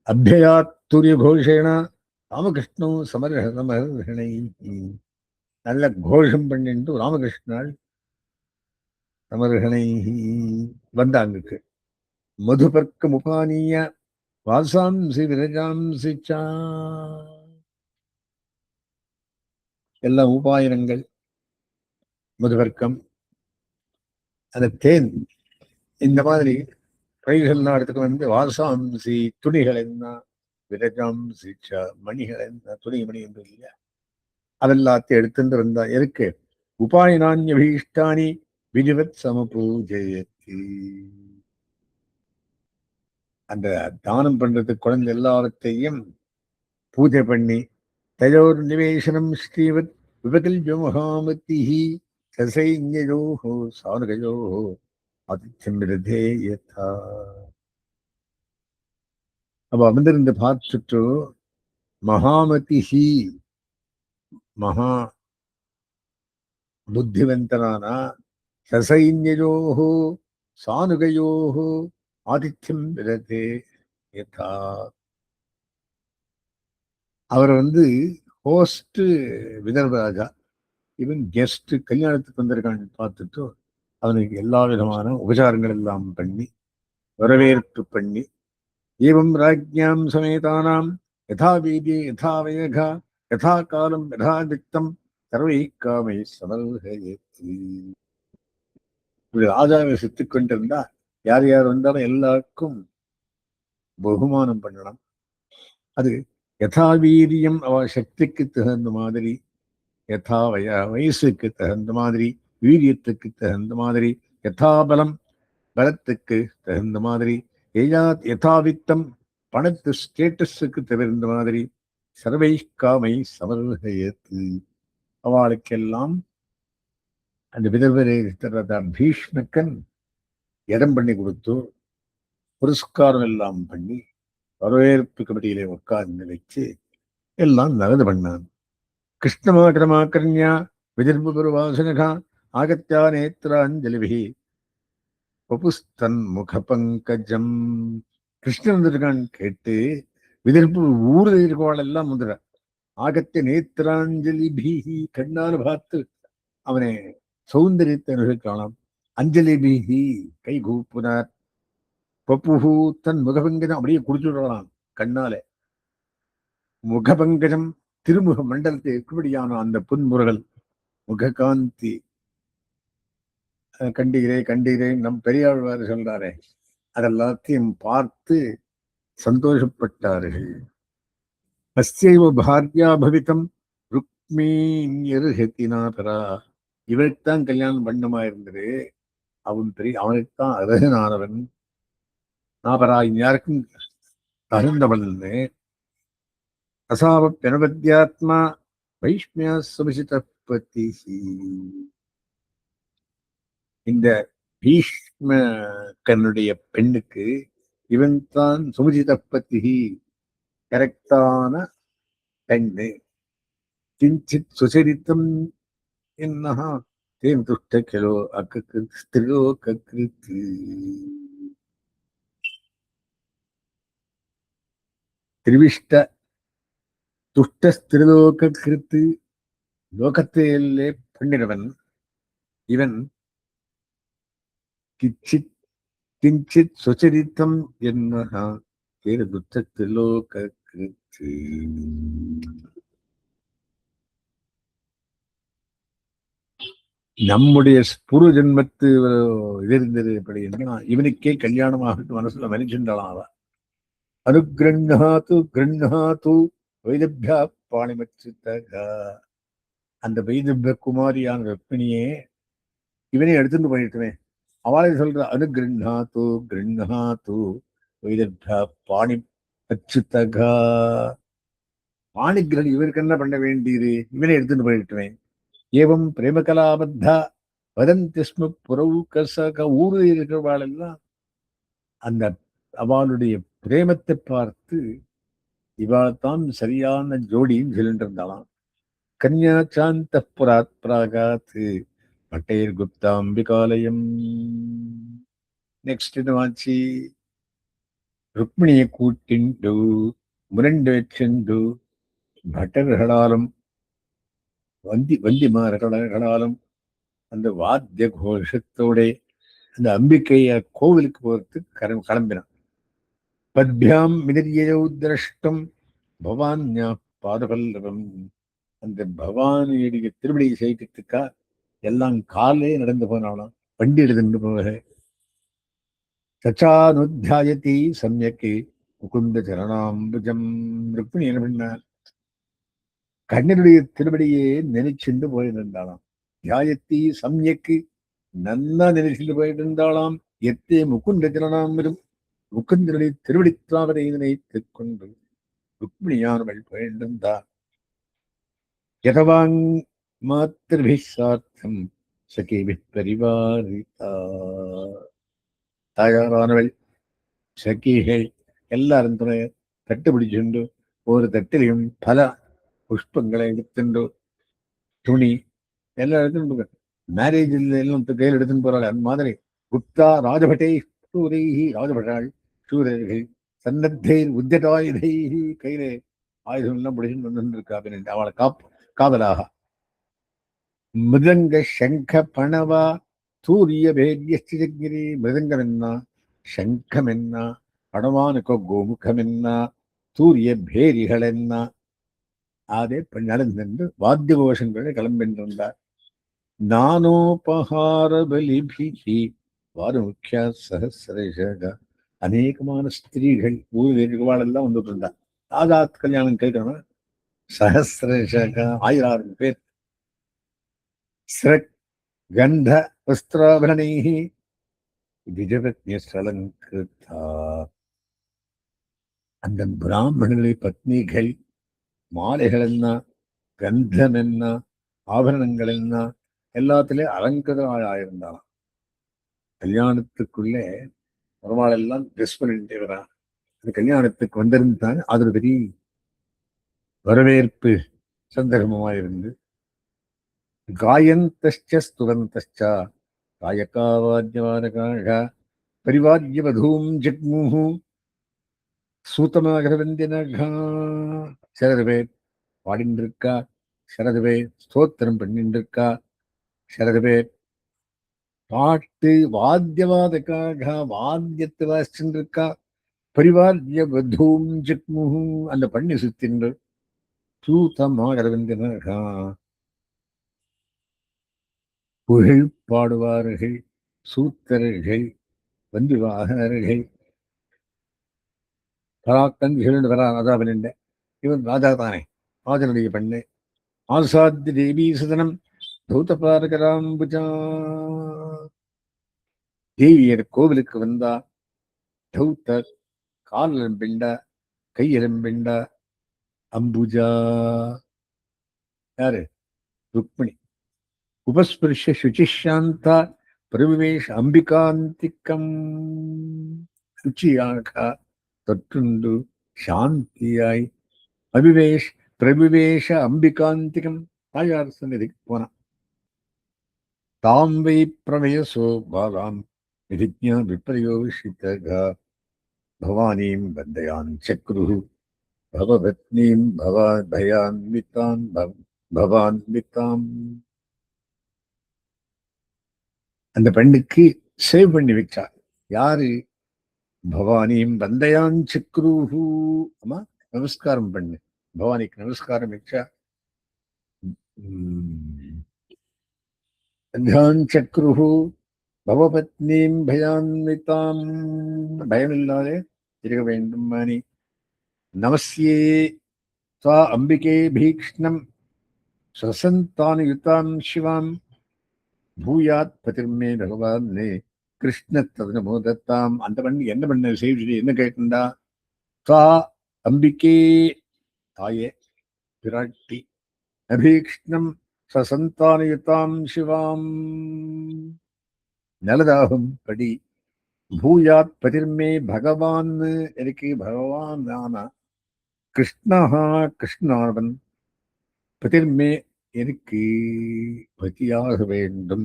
அபியாத் தூரிய கோஷேன ராமகிருஷ்ணோ சமர்ஹணை. நல்ல கோஷம் பண்ணிட்டு ராமகிருஷ்ணாள் சமர்ஹணை வந்தாங்க. மதுபர்க்கம் உபானிய வாசாம்சி விரஜாம்சி சா. எல்லாம் உபாயனங்கள். மதுவர்க்கம் அந்த தேன் இந்த மாதிரி கைகள்லாம் எடுத்துட்டு வாசாம்சி துணிகள் என்ன, விரஜாம்சி மணிகள் என்ன, துணி மணி என்று இல்லையா, அதெல்லாத்தையும் எடுத்துட்டு வந்தா இருக்கு. உபாயனான்ய பீஷ்டானி விதிவத் சமபூஜயத்தி. அந்த தானம் பண்றதுக்கு குழந்தை எல்லாத்தையும் பூஜை பண்ணி தயோர் நிவேசனம் ஸ்ரீவத் விபகல்ய மகாமதி சசைன்யயோஹோ சாருகயோஹோ ஆதித்யம் விரதே யதா. அப்ப அமர்ந்திருந்து பார்த்துட்டு மகாமதி மகா புத்திவந்தனான சசைன்யயோஹோ சானுகயோஹோ ஆதித்யம் விரதே யதா. அவர் ஹோஸ்ட் விதர்பராஜா. இவன் கெஸ்ட் கல்யாணத்துக்கு வந்திருக்கான்னு பார்த்துட்டு அவனுக்கு எல்லா விதமான உபச்சாரங்கள் எல்லாம் பண்ணி வரவேற்பு பண்ணி ஏவம் ராஜ்யாம் சமேதானாம் யதா வீதி யதா வேகா யதா காலம் யதா வித்தம் சர்வை காமை சமர்ஹயதி. இப்படி ராஜாவை சுத்திக் கொண்டிருந்தா யார் யார் வந்தாலும் எல்லாருக்கும் பகுமானம் பண்ணலாம். அது யதா வீரியம் அவ சக்திக்கு தகுந்த மாதிரி, யதா வயசுக்கு தகுந்த மாதிரி, வீரியத்துக்கு தகுந்த மாதிரி, யதாபலம் பலத்துக்கு தகுந்த மாதிரி, யதாவித்தம் பணத்து ஸ்டேட்டஸுக்கு தகுந்த மாதிரி, சர்வை காமை சமர்ஹயத்து. அவளுக்கெல்லாம் அந்த விதவரை பீஷ்மக்கன் இடம் பண்ணி கொடுத்து புரஸ்காரம் எல்லாம் பண்ணி வரவேற்பு கமிட்டியிலே உட்கார்ந்து வச்சு எல்லாம் நல்லது பண்ணான். கிருஷ்ணமாக்கிரமாக்கர்ணியா விதிர்புபுரவாசனகா ஆகத்யா நேத்ராஞ்சலிபிஹி பபுஸ்தன் முக பங்கஜம். கிருஷ்ணன் வந்திருக்கான் கேட்டு விதிர்ப்பு ஊரில் இருக்கவாள் எல்லாம் வந்துட ஆகத்திய நேத்ராஞ்சலி பீஹி கண்ணால் பார்த்து அவனை சௌந்தரியத்தை அனுபவிக்கலாம். அஞ்சலி பீஹி கை கூப்புனார். பப்புஹு தன் முகபங்கஜம் அப்படியே குடிச்சுடலாம் கண்ணால. முகபங்கஜம் திருமுக மண்டலத்தை இருக்கும்படியான அந்த புன்முறுகள் முககாந்தி கண்டீரே கண்டீரே நம் பெரியாழ்வார் சொல்றாரே அதெல்லாத்தையும் பார்த்து சந்தோஷப்பட்டார்கள். அஸ்யைவ பாரியா பவிதம் ருக்மீன்யர்ஹதிநாதரா. இவருக்குத்தான் கல்யாணம் பண்ணமா இருந்தது. அவனுக்குத்தான் அருகனானவன். நாபரா யாருக்கும் தகுந்தவன். அசாவ பிரணபத்யாத்மா வைஷ்மியா சுபிசிதபதி. இந்த பீஷ்மக்கனுடைய பெண்ணுக்கு இவன் தான் சுமுஜிதபதி, கரெக்டான பெண்ணு. கிஞ்சித் சுசரித்தம் என்னஹா தேன் துஷ்ட கிலோ அக்கு ஸ்திரிலோகிருத்து. திரிவிஷ்ட துஷ்ட ஸ்திரிலோகிருத்து லோகத்திலே பண்ணினவன் இவன். கிஞ்சித் கிஞ்சித் சுசரித்தம் என்னஹா தேன துஷ்ட ஸ்திரிலோகிருத்து. நம்முடைய பூர்வ ஜென்மத்து இது இருந்தது எப்படி என்ன இவனுக்கே கல்யாணம் ஆகட்டும் மனசுல மனுஷன்றான். அனுகிரண்ணாத்து கிரண்ணாத்து வைதப்யா பாணிமச்சுதகா. அந்த வைதப்ய குமாரியான ருக்மிணியே இவனே எடுத்துட்டு போயிட்டுமே. அவளை சொல்ற அனுகிரண்ணாத்து கிரண்ணாத்து வைதப்யா பாணி அச்சுதகா. பாணிகிரன் இவருக்கு என்ன பண்ண வேண்டியது, இவனே எடுத்துட்டு போயிட்டுமே. ஏவம் பிரேமகலாபத்தா வதந்தி ஸ்ம புரௌகசக. ஊரில் இருக்கிறவாள் எல்லாம் அந்த அவளுடைய பிரேமத்தை பார்த்து இவாள் தான் சரியான ஜோடின்னு சொல்லிட்டு இருந்தாலாம். கன்யா சாந்த புராத் பிராகாத் பட்டேர் குப்தாம்பிகாலயம். நெக்ஸ்ட் வாச்சி ருக்மிணியை கூட்டிண்டு முரண்டு வச்சுண்டு பட்டர்களாலும் வந்திமார்களாலும் அந்த வாத்திய கோஷத்தோட அந்த அம்பிகைய கோவிலுக்கு போறதுக்கு கிளம்பினான். பத்யாம் மிதரியோ திரஷ்டம் பவான்யா பாதபல்லவம். அந்த பவானியுடைய திருவடியை செய்கிறதுக்கா எல்லாம் காலே நடந்து போனாலும் வண்டி எடுத்துட்டு போக. சச்சானுத்தியாயதி சமயக்கு முகுந்த சரணாம்புஜம். ருக்மிணி என்ன பண்ணார், கண்ணனுடைய திருவடியே நினைச்சுண்டு போயிருந்தாளாம். தியாயத்தி சமயக்கு நல்லா நினைச்சுட்டு போயிட்டு இருந்தாளாம். எத்தே முகுந்த சரணாம்புஜம். முகுந்தனுடைய திருவடித்தாவரை நினைத்துக் கொண்டு ருக்மிணியானவள் போயிருந்தார். யதவாங் மாத்திருபிசார்த்தம் சகேபி பரிவாரிதா. தாயாரானவள் சகிகள் எல்லாரும் துணை தட்டு பிடிச்சுண்டு ஒரு தட்டிலையும் பல புஷ்பங்களை எடுத்துண்டு துணி எல்லாம் எடுத்துட்டு மேரேஜில் எல்லாம் கையில் எடுத்துன்னு போறாள். அந்த மாதிரி குப்தா ராஜபட்டை சூரைஹி. ராஜபட்டாள் சூரர்கள் சன்னத்தை உத்தியதாயுதை கையிலே ஆயுதம் எல்லாம் பிடிச்சுட்டு வந்து இருக்கா. அவளை காதலாக மிருதங்க சங்க பணவா சூரிய பேரியஸ்திரி. மிருதங்கம் என்ன, சங்கம் என்ன, பணவானுக்கு கோமுகம் என்ன, சூரிய பேரிகள் என்ன, அதே நடந்து வாத்திய கோஷங்களை கிளம்பின்றிருந்தார். நானோபஹார பலிபிகி வாரமுக்கியா சகசிரேஷக அநேகமான ஸ்திரீகள் ஊரில் இருக்கவாளெல்லாம் வந்துட்டு இருந்தார். ஆதாத் கல்யாணம் கேட்கணும். சகசிரேஷக 1000 பேர். சிரக் கந்த வஸ்திராபரணைஹி திஜபத்னியஸ்தலங்கிருத்தா. அந்த பிராமணர்களை பத்னிகள் மாலைகள் என்ன, கந்தம் என்ன, ஆபரணங்கள் என்ன, எல்லாத்திலையும் அலங்கரித்தாளாயிருந்தாளாம். கல்யாணத்துக்குள்ளே பெருமாளெல்லாம் ட்ரெஸ் பண்ணிட்டு வரான். அந்த கல்யாணத்துக்கு வந்திருந்தாங்க. அது ஒரு பெரிய வரவேற்பு சந்தர்ப்பமாயிருந்து காயந்தஸ்ச ஸ்துவந்தஸ்ச காயகாவாத்யவாதகாக பரிவார்ய வதூம் ஜக்முஹு சூத்தமாகரவந்தியனகா. சிலது பேர் பாடின்னு இருக்கா, சிலது பேர் ஸ்தோத்திரம் பண்ணிட்டு இருக்கா, சிலது பேர் பாட்டு வாத்தியவாதக்காக வாத்தியத்தை வாசிச்சுட்டு இருக்கா. பரிவார்ய வதூம் ஜக்முஹு அந்த பண்ணி சுத்தின்று சூத்தமாகரவந்தியனகா. புகழ் பாடுவார்கள், சூத்தர்கள், வந்திவாகர்கள், பராக்கன் வரான். அதான் இவன் ராஜா தானே, ராஜனுடைய பெண்ணு. ஆசாத்திய தேவி சதனம் தௌதபாரகராம்புஜா. தேவியர் கோவிலுக்கு வந்தா தௌத்த காலெலும்பிண்டா, கையெலும்பிண்டா, அம்புஜா யாரு? ருக்மிணி. உபஸ்பிருஷ சுச்சிஷாந்தா பிரவிவேஷ அம்பிகாந்திக்கம். சுச்சியாக தொற்றுண்டு சாந்தியாய் பிரவிவேஷ அம்பிகாந்திகம் தாயார் சந்நிதிக்கு போனான். தாம் வை பிரமயசோ பாலாம் விதிஜ்ஞா விப்ரயோஷிதா பவானீம் பந்தயான் சக்ருஹு பவபத்னீம் பவான்விதாம். அந்த பெண்ணுக்கு சேவ் பண்ணி வச்சார். யாரு? பவானியும் வந்தயான் சக்ருஹு. அம்மா நமஸ்காரம் பண்ணு, பவானிக்கு நமஸ்காரம் வச்சா. வந்தயான் சக்ருஹு பவபத்னீம் பயான்விதாம். பயமில்லாதே இருக்க வேண்டும் மானி. நமஸ்யே ஸ்வா அம்பிகே பீக்ஷ்ணம் ஸ்வசந்தானுயுதாம் சிவாம் பூயாத் பதிர்மே பகவான் கிருஷ்ணத்தது மோதத்தாம். அந்த பண்ணி என்ன பண்ண செய்தி என்ன கேட்டுண்டா? ஸ்வா அம்பிகே தாயே பிராட்டி அபீக்ஷ்ணம் சசந்தானுயுதாம் சிவாம் நல்லதாகும் படி பூயாத் பதிர்மே பகவான் எனக்கு பகவான் ஆனா கிருஷ்ணஹா கிருஷ்ணாவன் பதிர்மே எனக்கு பதியாக வேண்டும்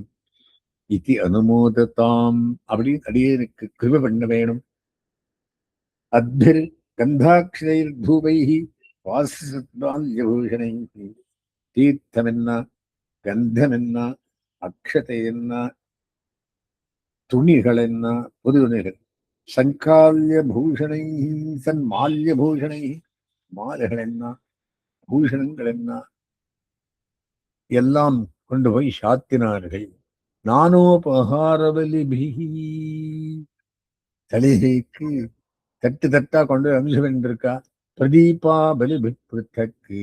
இது அனுமோதத்தாம். அப்படி அடியனுக்கு கிருபை பண்ண வேணும். அத்பிர் கந்தாட்சரைர் தூபைஹி வாசிசத்வால்யபூஷணைஹி. தீர்த்தம் என்ன, கந்தம் என்ன, அக்ஷதை என்ன, துணிகள் என்ன, புது துணிகள், சங்கால்ய பூஷணை சன்மால்ய பூஷணை, மாலைகள் என்ன, பூஷணங்கள் என்ன, எல்லாம் கொண்டு போய் சாத்தினார்கள். நானோபகாரபலிபிஹி. தலைக்கு தட்டு தட்டா கொண்டு அம்சம் என்றிருக்கா. பிரதீபா பலி பித்தக்கு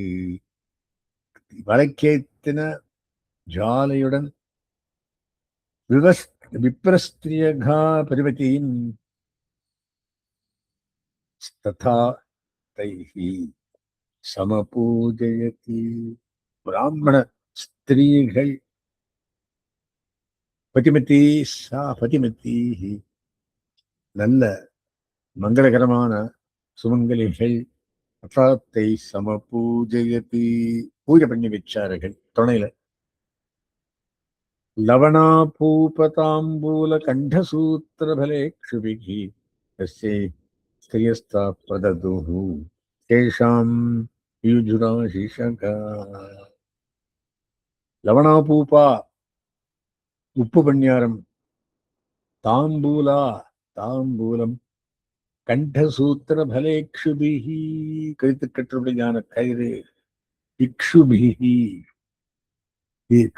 வழக்கேத்தின ஜாலையுடன் விப்ரஸ்திரியகா பரிவதியின் ததா தைஹி சமபூஜயதி. பிராமண ஸ்திரீகள் பதிமதி சா பதிமதி நல்ல மங்களகரமான சுமங்கலிகள் அத்தாத்தை சமபூஜயதி பூஜை பண்ணி வச்சார்கள் துணையில. லவணா பூபதாம்பூல கண்டசூத்திர பலேக்ஷுபிகி தஸ்யை ஸ்திரியஸ்தா பிரததுஹு தேஷாம் யுஜுராஷிஷகா. லவணாபூபா உப்பு பணியாரம், தாம்பூலா தாம்பூலம், கண்டசூத்திர பலேக்ஷுபிகி கழுத்து கட்டுப்படியான கயிறு, இக்ஷுபிஹி,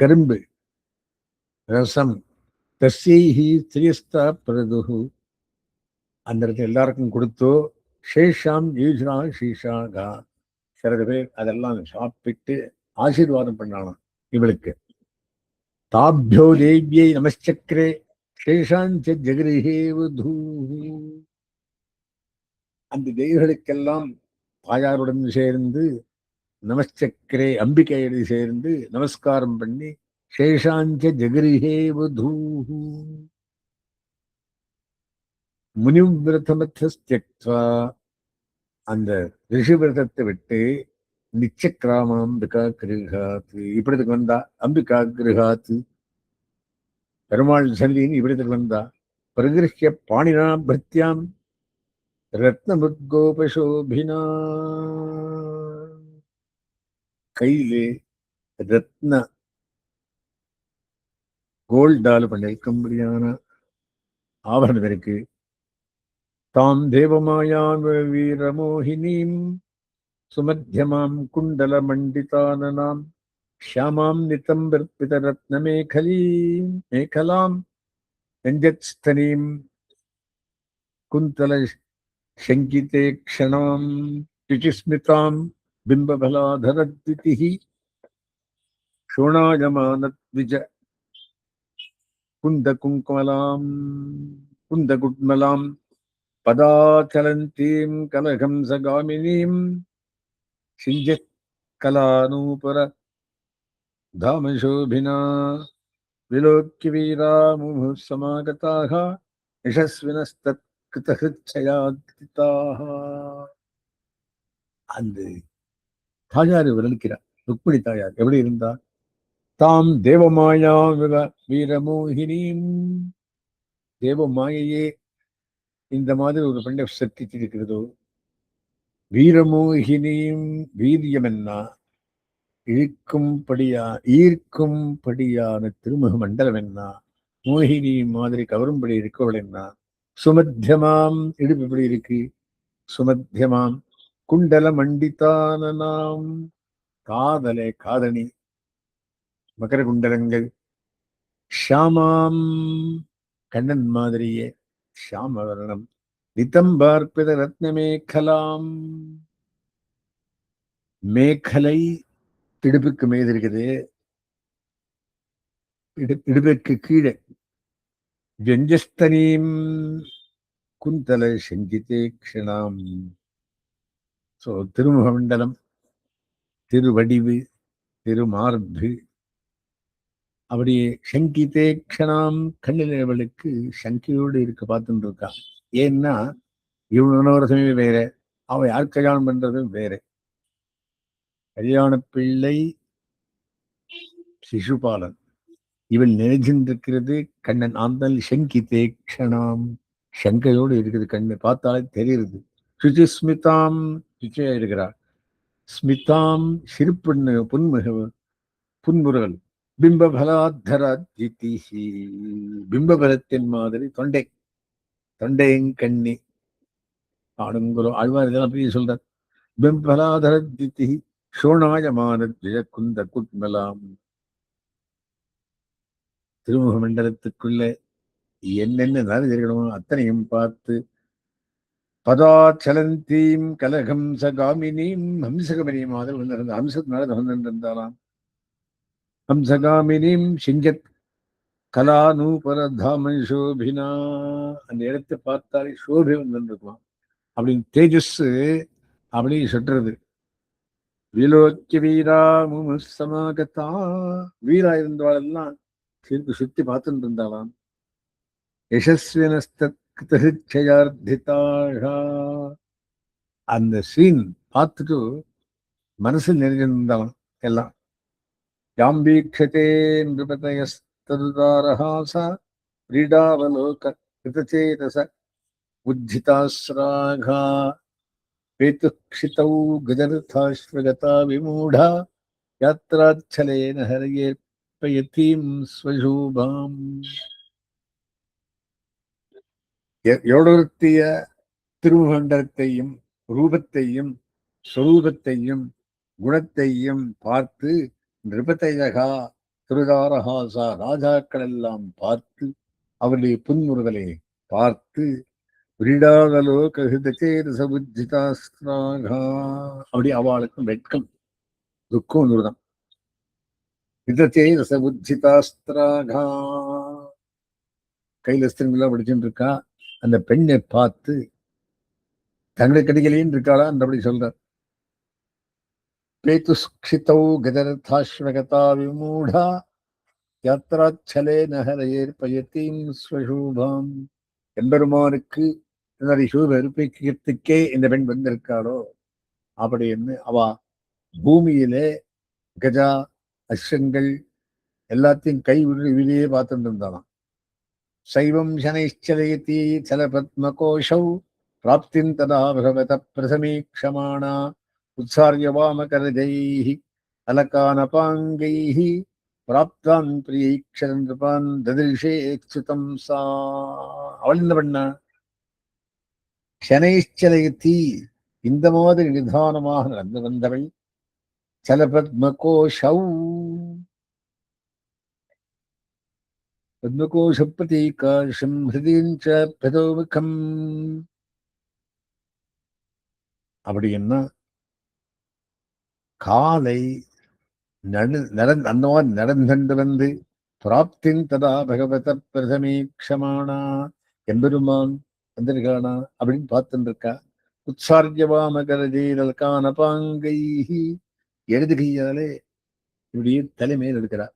கரும்பு ரசம், தஸ்யைஹி ஸ்ரீஸ்தா பிரதுஹு, அந்த இடத்துல எல்லாருக்கும் கொடுத்தோ, சேஷாம் யூஜ்ரா ஷீஷாகா, சில பேர் அதெல்லாம் சாப்பிட்டு ஆசீர்வாதம் பண்ணலாம் இவளுக்கு. தாபியோ தேவியை நமச்சக்கரே சேஷாஞ்ச ஜெகரிஹே வதூ, அந்த தெய்வங்களுக்கெல்லாம் தாயாருடன் சேர்ந்து நமச்சக்கரே அம்பிகையோடு சேர்ந்து நமஸ்காரம் பண்ணி சேஷாஞ்ச ஜெகரிஹே வதூ, முனிவிரதமத்தியக்த்வா, அந்த ரிஷி விரதத்தை விட்டு நிச்சக்கிராம அம்பிகா கிருகாத்து, இப்படித்துக்கு வந்தா அம்பிகா கிருகாத்து, பெருமாள் சன்னிதியின் இப்படித்துக்கு வந்தா. பிரகிருஷ்ய பாணினா பக்தியாம் ரத்னமுத்கோபசோபினா, கையிலே ரத்ன கோல்டால் பண்ணிருக்கும்படியான ஆபரணம் இருக்கு. தாம் தேவமாயான் வீரமோகினீம் சுமத்தியமாம் குண்டல மண்டிதானனாம் ஷியாமாம் நிதம்பிர்பித ரத்ன மேகலாம் நெஞ்சத்ஸ்தனீம் குந்தல சங்கிதே க்ஷணாம் சுச்சிஸ்மிதாம் பிம்பபலாதரத்விதிஹி சோணாயமானத்விஜ குந்தகுங்குமலாம் குந்தகுட்மலாம் பதாச்சலந்தீம் கலகம் சகாமினீம் சிஞ்சத் கலானூபர தாமசோபினா விலோக்கிய வீரா முமுः சமாகதாக யசஸ்வினஸ்தத் கிருதஹிருச்சயாத்ரிதாக. அந்த தாயார் விரலிக்கிறார். ருக்மிணி தாயார் எப்படி இருந்தா? தாம் தேவமாயா வீரமோகினீம், தேவமாயையே இந்த மாதிரி ஒரு பெண்ணை சர்த்திச்சிருக்கிறதோ. வீரமோகினியும், வீரியம் என்ன, ஈர்க்கும்படியான திருமுக மண்டலம் என்ன, மோகினி மாதிரி கவரும்படி இருக்கவள் என்ன, சுமத்தியமாம் இடுப்பு எப்படி இருக்கு, சுமத்தியமாம் குண்டல மண்டித்தானனாம், காதணி மகர குண்டலங்கள், ஷாமாம் கண்ணன் மாதிரியே ஷாமவர்ணம், நிதம்பார்ப்பித ரத்ன மேகலாம், மேகலை இடுப்புக்கு மீது இருக்குது, இடுப்புக்கு கீழே ஜஞ்சஸ்தனீம் குந்தல சங்கிதே க்ஷணாம். சோ திருமுகமண்டலம், திருவடிவு, திருமார்பு, அப்படியே சங்கிதே க்ஷணாம், கண்ணிலவளுக்கு சங்கியோடு இருக்க பார்த்துட்டு இருக்கா. ஏன்னா இவனோரசமே வேற, அவன் யார் கல்யாணம் பண்றதும் வேற. கல்யாண பிள்ளை சிசுபாலன், இவள் நினைச்சிருக்கிறது கண்ணன். ஆந்தல் சங்கிதே க்ஷணாம், சங்கையோடு இருக்குது, கண்ணு பார்த்தாலே தெரியுது. சுச்சிஸ்மிதாம், சுச்சியா இருக்கிறார். ஸ்மிதாம் சிரிப்புண்ணு, புன்முறுவல். பிம்பபலாத்தரா ஜிதிஹி, பிம்பபலத்தின் மாதிரி தொண்டையும் கண்ணி ஆடுங்குறோம். ஆழ்வார் இதெல்லாம் போய் சொல்றார். பிம்பபலாதர ஜிதிஹி சோணாயமான குந்த குட்மலாம். திருமுக மண்டலத்துக்குள்ள என்னென்ன இருக்கணும் அத்தனையும் பார்த்து, பதாச்சலந்தீம் கலகம் சகாமினீம், ஹம்சகமணி மாதிரி வந்திருந்த ஹம்சத்தினால வந்திருந்தாலாம். ஹம்சகாமினீம் சிஞ்சத் கலானூபரதாம சோபினா, அந்த இடத்தை பார்த்தாலே சோபை வந்துருக்குமா, அப்படின்னு தேஜஸ் அப்படி சுட்டுறது. விலோக்கிய வீரா முமுசமாகத்தா, வீரா இருந்தவாளெல்லாம் திருப்பி சுத்தி பார்த்துட்டு இருந்தாலாம். யசஸ்வினஸ்தயார்த்திதாஷா, அந்த சீன் பார்த்துட்டு மனசு நிறைஞ்சிருந்தாலும் எல்லாம். யாம்பீக்ஷதே நிருபதயஸ்ததுதாரஹாசா கிரீடாவலோக கிருதசேதச உஜ்ஜிதாஸ்ராகா பேதுக்ஷிதௌ கஜரதாஸ்வகதா விமூடா யாத்ராச்சலேன ஹரயேற்பயதீம் ஸ்வசோபாம். எவ்வளோத்திய திருமண்டலத்தையும் ரூபத்தையும் ஸ்வரூபத்தையும் குணத்தையும் பார்த்து நிருபதையகா திருதாரஹாசா ராஜாக்கள் எல்லாம் பார்த்து அவருடைய புன்முறுவலை பார்த்து விடாதலோக ஹிருதச்சேதசபுஜிதாஸ்திராகா அப்படி அவளுக்கும் வெட்கம் துக்கம் ஒன்றுதான். ஹிருதச்சேதசபுஜிதாஸ்திராகா கையில் அஸ்திரங்கள்லாம் படிச்சுட்டு இருக்கா. அந்த பெண்ணை பார்த்து தங்களுக்கு கிடைக்கலேன்னு இருக்காளா அப்படி சொல்றார். பேதுஸ்கிதௌ கஜரதாஸ்வகதா விமூடா யாத்ராச்சலே நகரையேர் பயத்தீம் ஸ்வசூபாம். எம்பெருமானுக்கு என்னுடைய சூழ் வெறுப்பிக்கிறதுக்கே இந்த பெண் வந்திருக்காளோ அப்படின்னு அவ பூமியிலே கஜா அஸ்வங்கள் எல்லாத்தையும் கை விழியே பார்த்துட்டு இருந்தாலாம். சைவம் சனைச்சலயதி சலபத்மகோஷௌ பிராப்திம் ததா பகவத பிரசமீக்ஷமாணா உத்சார்ய வாமகரஜைஹி அலகானபாங்கைஹி பிராப்தான் பிரியீக்ஷரன் ததிர்ஷே சுதம் சா. அவள் என்ன பண்ணா? சனைச்சலயதி இந்த மாதிரி நிதானமாக நடந்து வந்தவள். சலபத்மகோஷௌ பத்மகோஷப்பிரதீகாசம் ஹிருதீஞ்ச பிரதோமுகம். அப்படின்னா காலை அந்த மாதிரி நடந்து வந்து பிராப்தின் ததா பகவத பிரதமீக்ஷமானா எம்பெருமான் வந்திருக்கானா அப்படின்னு பார்த்துட்டு இருக்கா. உற்சார்யவாமகரஜீரல்கான பாங்கை இடது கையாலே இப்படியே தலைமையில் எடுக்கிறா.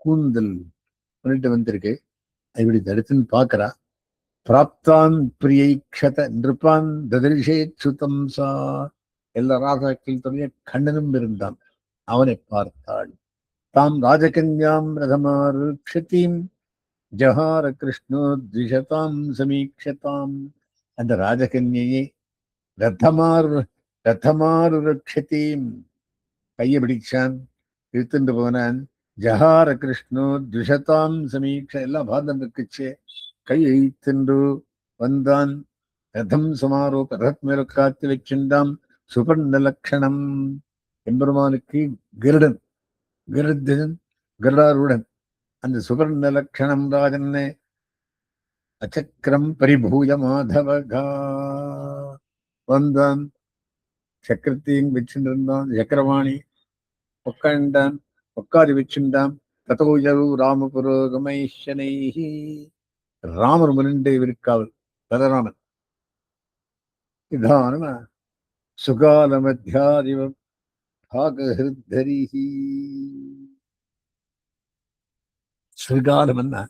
கூந்தல் பண்ணிட்டு வந்திருக்கு. இப்படி தடுத்துன்னு பார்க்கிறா. பிராப்தான் பிரியைக்ஷத நிருப்பான் ததிர்ஷே சுதம் சா. எல்லா ராஜாக்கள் துணைய கண்ணனும் இருந்தான். அவனை பார்த்தாள். தாம் ராஜகன்யாம் ரதமாருக்ஷதீம் ஜஹார கிருஷ்ணோ த்விஷதாம் சமீக்ஷதாம். அந்த ராஜகன்யை ரதமாருக்ஷதீம் கையை பிடிச்சான், இழுத்துட்டு போனான். ஜஹார கிருஷ்ணோ த்விஷதாம் சமீக்ஷ எல்லாம் பாதம் இருக்குச்சே. கை இழுத்துண்டு வந்தான். ரதம் சமாரோப ரத் மேல காத்து வச்சிருந்தான். சுபர்ண லட்சணம் எம்பெருமானுக்கு கருடன் கருடன் கருடாருடன் அந்த சுபர்ண லட்சணம் ராஜன்னே அச்சக்கரம் பரிபூய மாதவகா வந்தான். சக்கரத்தையும் வச்சுருந்தான். சக்கரவாணி உட்காண்டான். உட்காரி வச்சுண்டான். ததோஜரு ராம புரோகமைஷனை. ராமர் முன்னின்று இருக்காவல் பலராமன் நிதானமா சுகால மத்தியாதிவ பாகஹிருத்தரிஹி. சுகாலம்னா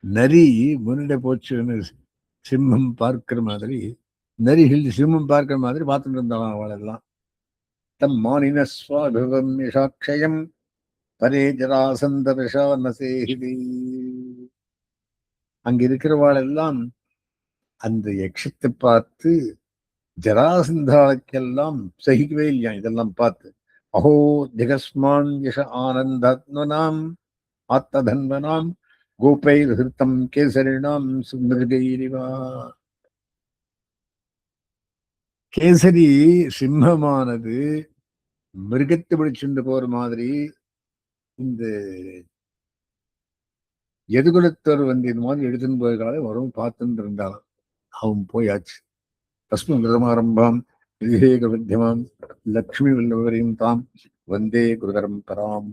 நரி முன்னிட போச்சுன்னு சிம்மம் பார்க்கிற மாதிரி, நரிகள் சிம்மம் பார்க்கிற மாதிரி பார்த்துட்டு இருந்தாலும் அவளெல்லாம். தம் மானின ஸ்வாபிபம் யசாட்சயம் பரே ஜராசந்த விஷானசேஹிதி. அங்க இருக்கிறவாளெல்லாம் அந்த யக்ஷத்தை பார்த்து ஜராசந்தாளுக்கெல்லாம் சகிக்கவே இல்லையா. இதெல்லாம் பார்த்து அஹோ ஜெகஸ்மான் யஷ ஆனந்தாத்மனாம் ஆத்ததன்வனாம் கோபைர் ஹிருத்தம் கேசரிணாம் சுமிருகைரிவா. கேசரி சிம்மமானது மிருகத்தை பிடிச்சுண்டு போற மாதிரி இந்த எதுகுலத்தோர் வந்து இது மாதிரி எடுத்துன்னு போயிருக்காலே வரும் பார்த்துட்டு இருந்தாலும் அவன் போயாச்சு. தஸ்மின் கிருதமாரம்பாம் வித்யமாம் லக்ஷ்மி வல்லவரையும் தாம் வந்தே குருதரம் பராம்.